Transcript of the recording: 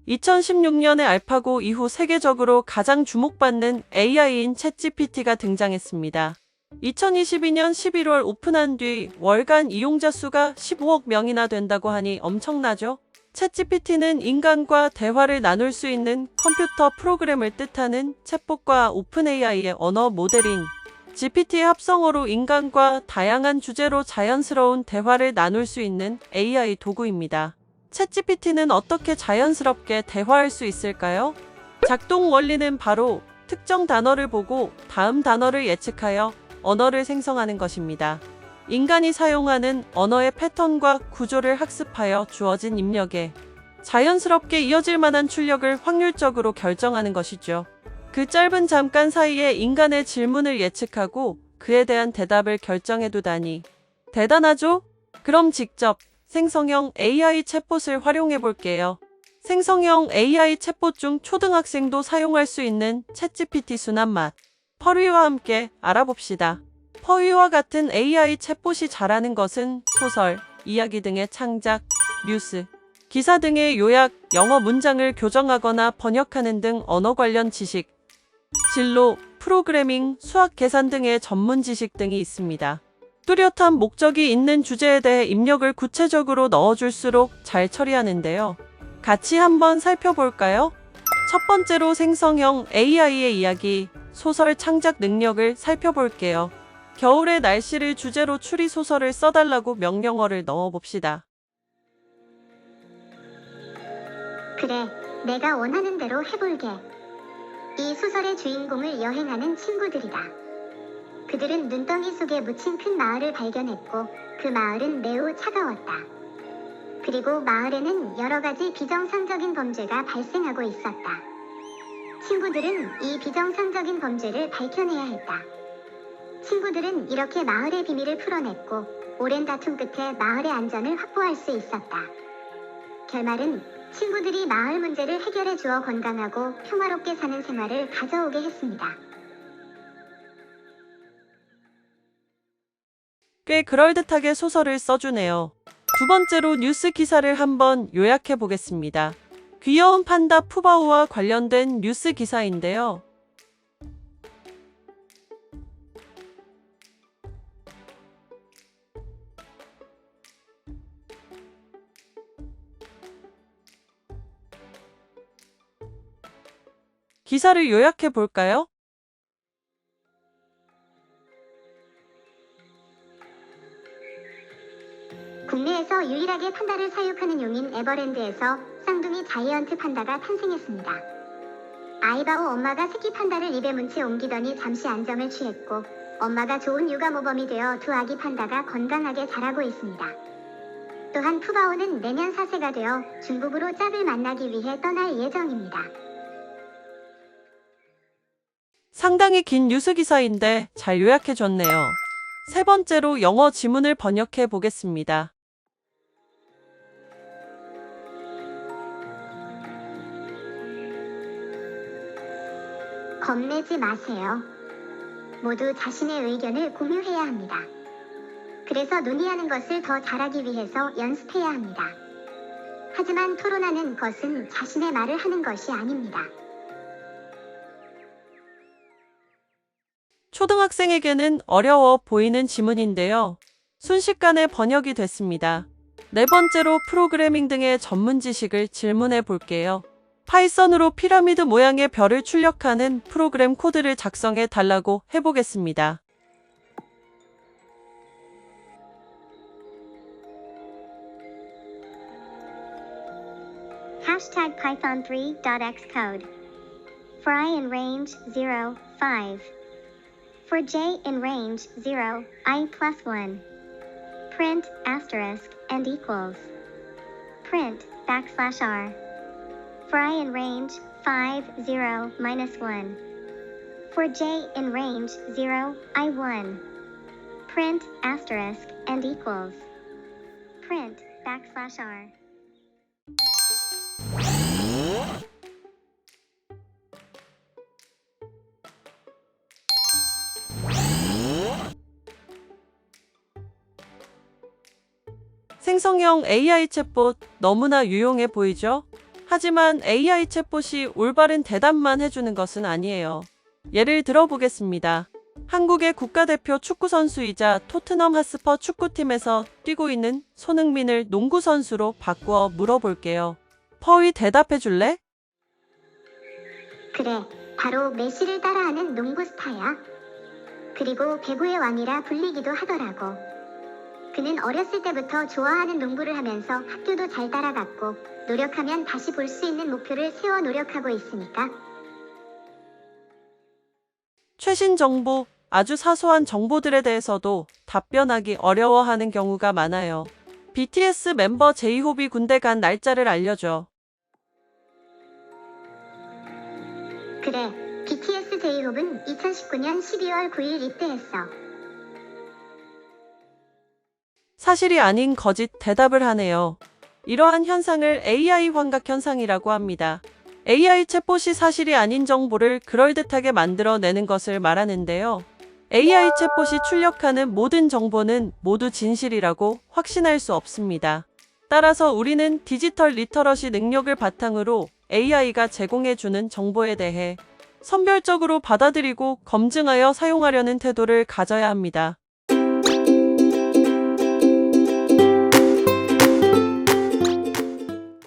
2016년에 알파고 이후 세계적으로 가장 주목받는 AI인 챗GPT가 등장했습니다. 2022년 11월 오픈한 뒤 월간 이용자 수가 15억 명이나 된다고 하니 엄청나죠? 챗GPT는 인간과 대화를 나눌 수 있는 컴퓨터 프로그램을 뜻하는 챗봇과 오픈AI의 언어 모델인 GPT의 합성어로 인간과 다양한 주제로 자연스러운 대화를 나눌 수 있는 AI 도구입니다. 챗GPT는 어떻게 자연스럽게 대화할 수 있을까요? 작동 원리는 바로 특정 단어를 보고 다음 단어를 예측하여 언어를 생성하는 것입니다. 인간이 사용하는 언어의 패턴과 구조를 학습하여 주어진 입력에 자연스럽게 이어질 만한 출력을 확률적으로 결정하는 것이죠. 그 짧은 잠깐 사이에 인간의 질문을 예측하고 그에 대한 대답을 결정해두다니 대단하죠? 그럼 직접 생성형 AI 챗봇을 활용해 볼게요. 생성형 AI 챗봇 중 초등학생도 사용할 수 있는 챗GPT 순한 맛, 펄위와 함께 알아봅시다. 펄위와 같은 AI 챗봇이 잘하는 것은 소설, 이야기 등의 창작, 뉴스, 기사 등의 요약, 영어 문장을 교정하거나 번역하는 등 언어 관련 지식, 진로, 프로그래밍, 수학 계산 등의 전문 지식 등이 있습니다. 뚜렷한 목적이 있는 주제에 대해 입력을 구체적으로 넣어줄수록 잘 처리하는데요. 같이 한번 살펴볼까요? 첫 번째로 생성형 AI의 이야기, 소설 창작 능력을 살펴볼게요. 겨울의 날씨를 주제로 추리 소설을 써달라고 명령어를 넣어봅시다. 그래, 내가 원하는 대로 해볼게. 이 소설의 주인공을 여행하는 친구들이다. 그들은 눈덩이 속에 묻힌 큰 마을을 발견했고 그 마을은 매우 차가웠다. 그리고 마을에는 여러 가지 비정상적인 범죄가 발생하고 있었다. 친구들은 이 비정상적인 범죄를 밝혀내야 했다. 친구들은 이렇게 마을의 비밀을 풀어냈고 오랜 다툼 끝에 마을의 안전을 확보할 수 있었다. 결말은 친구들이 마을 문제를 해결해 주어 건강하고 평화롭게 사는 생활을 가져오게 했습니다. 꽤 그럴듯하게 소설을 써주네요. 두 번째로 뉴스 기사를 한번 요약해 보겠습니다. 귀여운 판다 푸바오와 관련된 뉴스 기사인데요. 기사를 요약해 볼까요? 국내에서 유일하게 판다를 사육하는 용인 에버랜드에서 쌍둥이 자이언트 판다가 탄생했습니다. 아이바오 엄마가 새끼 판다를 입에 문 채 옮기더니 잠시 안정을 취했고 엄마가 좋은 육아 모범이 되어 두 아기 판다가 건강하게 자라고 있습니다. 또한 푸바오는 내년 4세가 되어 중국으로 짝을 만나기 위해 떠날 예정입니다. 상당히 긴 뉴스 기사인데 잘 요약해 줬네요. 세 번째로 영어 지문을 번역해 보겠습니다. 겁내지 마세요. 모두 자신의 의견을 공유해야 합니다. 그래서 논의하는 것을 더 잘하기 위해서 연습해야 합니다. 하지만 토론하는 것은 자신의 말을 하는 것이 아닙니다. 초등학생에게는 어려워 보이는 지문인데요. 순식간에 번역이 됐습니다. 네 번째로 프로그래밍 등의 전문 지식을 질문해 볼게요. 파이썬으로 피라미드 모양의 별을 출력하는 프로그램 코드를 작성해 달라고 해보겠습니다. #python3.xcode For I in range 0, 5. For j in range 0, I plus 1. Print asterisk and equals. Print \r. For I in range 5, 0, minus 1. For j in range 0, I 1. Print asterisk and equals. Print \r. 생성형 AI 챗봇 너무나 유용해 보이죠? 하지만 AI 챗봇이 올바른 대답만 해주는 것은 아니에요. 예를 들어보겠습니다. 한국의 국가대표 축구선수이자 토트넘 핫스퍼 축구팀에서 뛰고 있는 손흥민을 농구선수로 바꾸어 물어볼게요. 퍼이 대답해줄래? 그래, 바로 메시를 따라하는 농구 스타야. 그리고 배구의 왕이라 불리기도 하더라고. 그는 어렸을 때부터 좋아하는 농구를 하면서 학교도 잘 따라갔고 노력하면 다시 볼 수 있는 목표를 세워 노력하고 있으니까. 최신 정보, 아주 사소한 정보들에 대해서도 답변하기 어려워하는 경우가 많아요. BTS 멤버 제이홉이 군대 간 날짜를 알려줘. 그래, BTS 제이홉은 2019년 12월 9일 입대했어. 사실이 아닌 거짓 대답을 하네요. 이러한 현상을 AI 환각 현상이라고 합니다. AI 챗봇이 사실이 아닌 정보를 그럴듯하게 만들어내는 것을 말하는데요. AI 챗봇이 출력하는 모든 정보는 모두 진실이라고 확신할 수 없습니다. 따라서 우리는 디지털 리터러시 능력을 바탕으로 AI가 제공해주는 정보에 대해 선별적으로 받아들이고 검증하여 사용하려는 태도를 가져야 합니다.